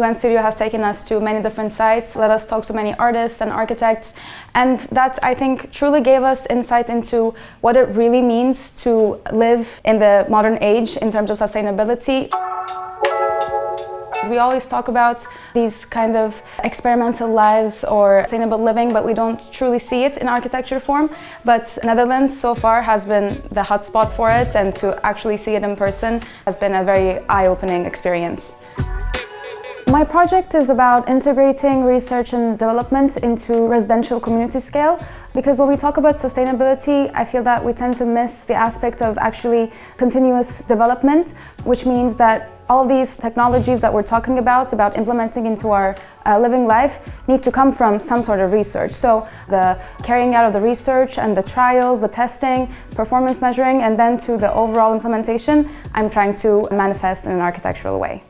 UN Studio has taken us to many different sites, let us talk to many artists and architects, and that, I think, truly gave us insight into what it really means to live in the modern age in terms of sustainability. We always talk about these kind of experimental lives or sustainable living, but we don't truly see it in architecture form. But Netherlands so far has been the hotspot for it, and to actually see it in person has been a very eye-opening experience. My project is about integrating research and development into residential community scale, because when we talk about sustainability, I feel that we tend to miss the aspect of actually continuous development, which means that all these technologies that we're talking about implementing into our living life, need to come from some sort of research. So the carrying out of the research and the trials, the testing, performance measuring, and then to the overall implementation, I'm trying to manifest in an architectural way.